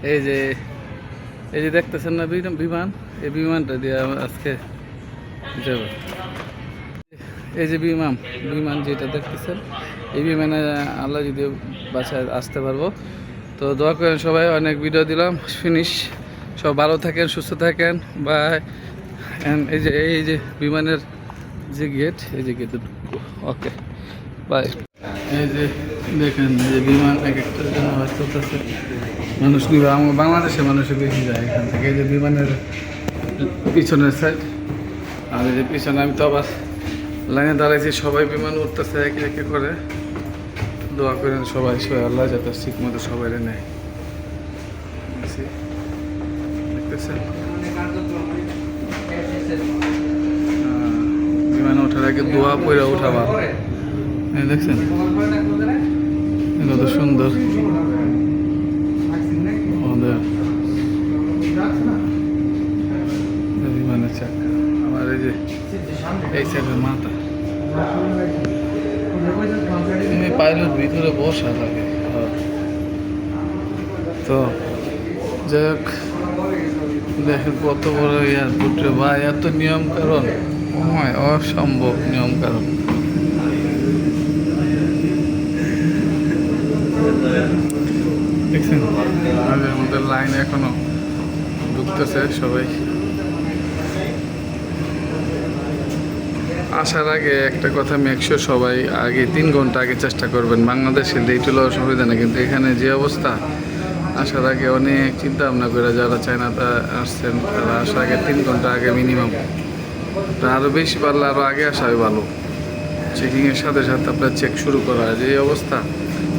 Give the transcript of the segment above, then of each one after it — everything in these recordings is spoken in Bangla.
এই যে এই যে দেখতেছেন না বিমান, এই বিমানটা দিয়ে আজকে যাব। এই যে বিমান যেটা দেখতেছেন, এই বিমানে আল্লাহ যদি বাসায় আসতে পারবো। তো দোয়া করেন সবাই, অনেক ভিডিও দিলাম, ফিনিশ। সব ভালো থাকেন, সুস্থ থাকেন, বাই। এই যে বিমানের যে গেট, এই যে গেটে ঢুকবো। ওকে, বাই। এই যে দেখেন, এই যে বিমান এক একটা জন্য হয়তো চলতেছে, মানুষ নিবে। আমার বাংলাদেশে মানুষের বেশি যায় এখান থেকে। এই যে বিমানের পিছনের সাইড, আর এই যে পিছনে আমি তো আবার লাইনে দাঁড়াইছি, সবাই বিমান উঠতেছে একে একে করে। দোয়া করেন সবাই, আল্লাহ যাতে ঠিক মতো সবাই নেয়। দেখতেছেন বিমানে ওঠার আগে দোয়া পড়ে উঠাবা, দেখছেন কত সুন্দর আমাদের বিমানের চাকা। আমার এই যে এই সাইডের মাথা, পাইলট ভিতরে বসা লাগে। তো যাই হোক, দেখেন কত বড় এয়ারপোর্টে বা এত নিয়ম কারণ, অসম্ভব নিয়ম কারণ। দেখছেন আমাদের লাইন এখনো ঢুকতেছে সবাই। আসার আগে একটা কথা, মেকশিওর সবাই আগে 3 ঘন্টা আগে চেষ্টা করবেন। বাংলাদেশে লেট হলেও অসুবিধা নেই, কিন্তু এখানে যে অবস্থা, আসার আগে অনেক চিন্তা ভাবনা করে যারা চায়নাতে আসছেন তারা আসার আগে 3 ঘন্টা আগে মিনিমাম, আরও বেশি পারলে আরও আগে আসাই ভালো। চেকিংয়ের সাথে সাথে আপনার চেক শুরু করা হয়। যে অবস্থা,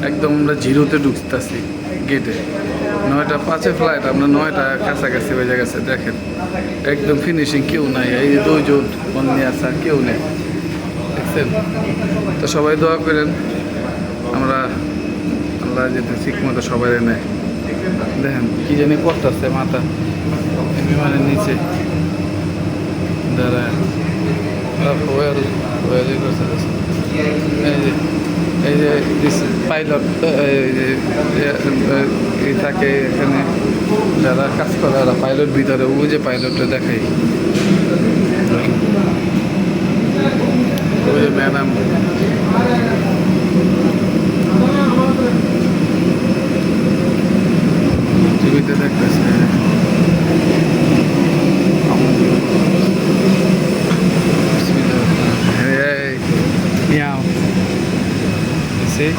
একদম আমরা জিরোতে ঢুকতেছি গেটে। 9টা 5 ফ্লাইট, আমরা 9টা কাছাকাছি বেজে গেছে। দেখেন একদম ফিনিশিং, কেউ নাই। এই যে 2 জোট বন্ধে আসা, কেউ নেই, দেখছেন। তো সবাই দোয়া করেন আমরা আল্লাহ যেতে ঠিক মতো সবাই নেয়। দেখেন কি জানি পড়তেছে মাথা বিমানের নিচে দাঁড়ায়। এই যে পাইলট থাকে এখানে, যারা কাজ করে ওরা পাইলট ভিতরে, ওই যে পাইলটটা দেখাই, ওই যে ম্যাডাম। টিভিতে দেখতেছে। See?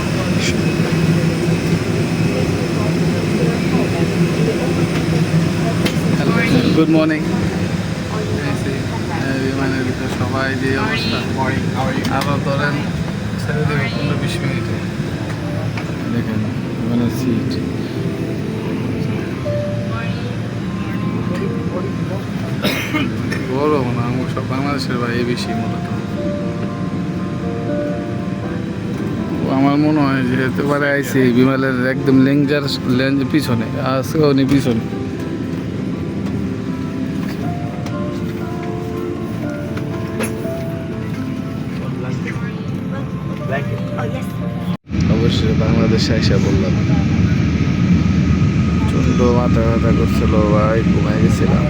Good morning. বিমানের ভিতরে সবাই যে অবস্থা, আবার ধরেন ছেড়ে দেবে 15-20 মিনিটে। দেখেন বিমানের সিট, গরম না, সব বাংলাদেশের বাইরে বেশি মূলত। আমার মনে হয় যেহেতু বারে আইসি বিমানের একদম লেঞ্জ পিছনে আছে, উনি পিছনে। অবশ্যই বাংলাদেশে আইসা বললাম, প্রচন্ড মাথা ব্যথা করছিল ভাই, ঘুমাই গেছিলাম।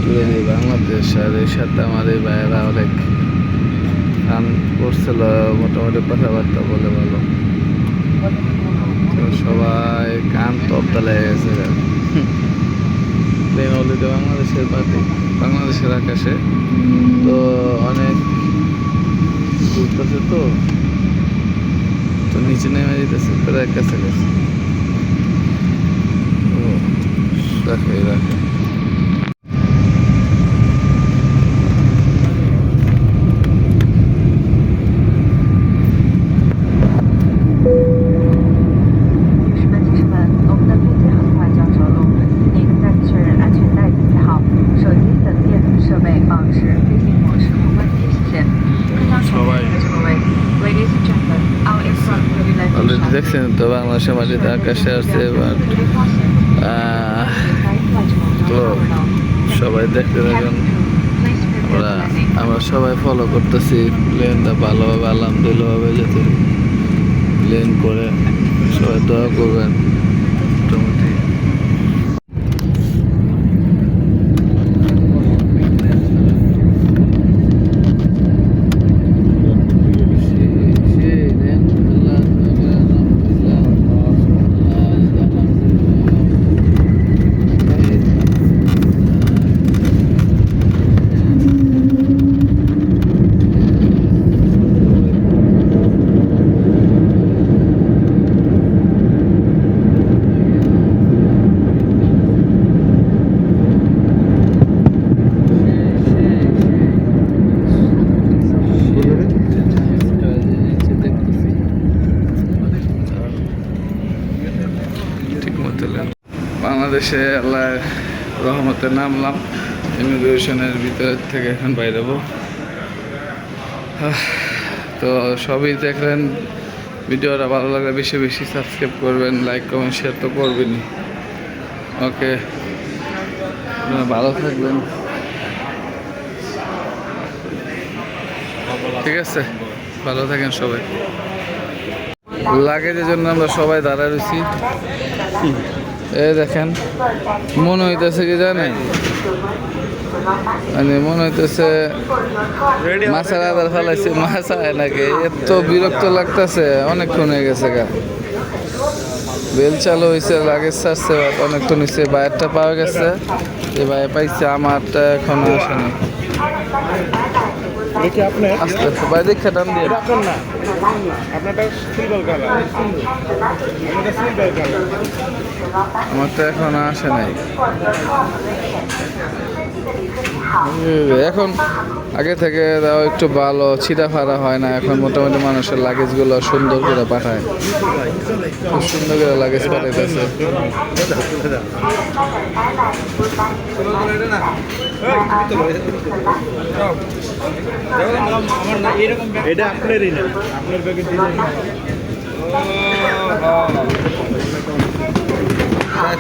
তুলে দিই বাংলাদেশ, আর এর সাথে আমার এই ভাইয়েরা অনেক গান করছিল, মোটামুটি কথাবার্তা বলে ভালো। তো সবাই কান তপ্তা লেগে গেছে। প্লেন অলরেডি বাংলাদেশের বাতি, বাংলাদেশের আকাশে তো অনেক ঘুরতেছে, তো নিচে নেমে যেতেছে, প্রায় কাছাকাছি। রাখে অলরেডি দেখছেন তো বাংলাদেশের মাটিতে আকাশে আসছে। এবার তো সবাই দেখতে থাকেন, আমরা সবাই ফলো করতেছি প্লেনটা ভালোভাবে, আলহামদুলিল্লাহভাবে যাতে প্লেন করে সবাই দোয়া করবেন। মোটামুটি বাংলাদেশে আল্লাহ রহমতে নামলাম, ইমিগ্রেশনের ভিতর থেকে এখন বাইরেবো। তো সবই দেখলেন, ভিডিওটা ভালো লাগলে বেশি বেশি সাবস্ক্রাইব করবেন, লাইক কমেন্ট শেয়ার তো করবেনই। ওকে, ভালো থাকবেন, ঠিক আছে, ভালো থাকেন সবাই। লাগেজের জন্য আমরা সবাই দাঁড়ায় রয়েছি। এই দেখেন, মনে হইতেছে কি জানেন, মানে মনে হইতেছে মাছের আদার ফেলাইছে, মাছ আয় নাকি, এত বিরক্ত লাগতেছে। অনেকক্ষণ হয়ে গেছে গা, বেল চালু হয়েছে, লাগেজ ছাড়ছে, অনেকক্ষণ হয়েছে। বাইরটা পাওয়া গেছে, যে বাইরে পাইছে, আমারটা এখন আসেনি। আস্তে আস্তে বাইরে দেখে টান দিয়ে, আমারটা এখন আসে নাই। এখন আগে থেকে তাও একটু ভালো ছিটা ফাড়া হয় না, এখন মোটামুটি মানুষের লাগেজগুলো সুন্দর করে পাঠায়, খুব সুন্দর করে লাগেজ পাঠাইতেছে। এটা আপনারই না, আপনার ব্যাগের ডিজাইন।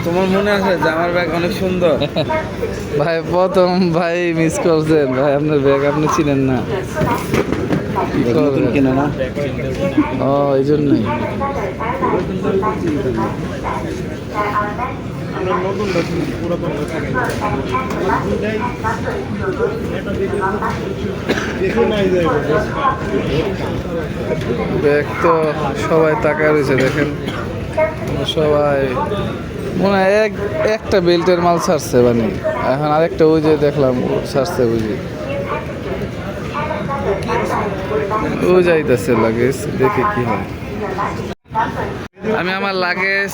তোমার মনে আছে যে আমার ব্যাগ অনেক সুন্দর? ভাই প্রথম ভাই মিস করছেন ভাই, আপনার ব্যাগ আপনি চিনেন না, কি করবেন? কিনা না, ও এই জন্যই। ব্যাগ তো সবাই তাকায় রয়েছে, দেখেন সবাই মনে হয় একটা বেল্টের মাল ছাড়ছে, মানে এখন আরেকটা ওই যে দেখলাম ছাড়ছে, বুঝি ও যাইতেছে লাগেজ, দেখি কি হয়। আমি আমার লাগেজ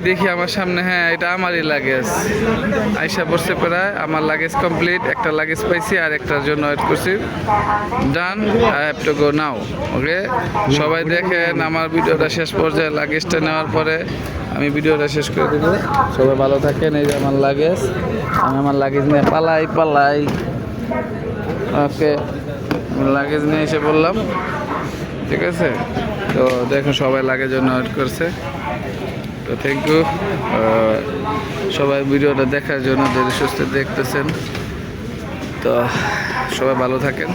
দেখি আমার সামনে, হ্যাঁ এটা আমারই লাগেজ, আইসা পড়ছে প্রায়। আমার লাগেজ কমপ্লিট, একটা লাগেজ পাইছি, আর একটার জন্য ওয়েট করছি। ডান, আই হ্যাভ টু গো নাও। ওকে, সবাই দেখেন আমার ভিডিওটা শেষ পর্যায়ে, লাগেজটা নেওয়ার পরে আমি ভিডিওটা শেষ করে দেবো। সবাই ভালো থাকেন। এই যে আমার লাগেজ, আমি আমার লাগেজ নিয়ে পালাই। ওকে, আমি লাগেজ নিয়ে এসে বললাম, ঠিক আছে। তো দেখো সবাই লাগের জন্য ওয়েট করছে। তো থ্যাংক ইউ সবাই ভিডিওটা দেখার জন্য, ধীরে সুস্থ দেখতেছেন। তো সবাই ভালো থাকেন।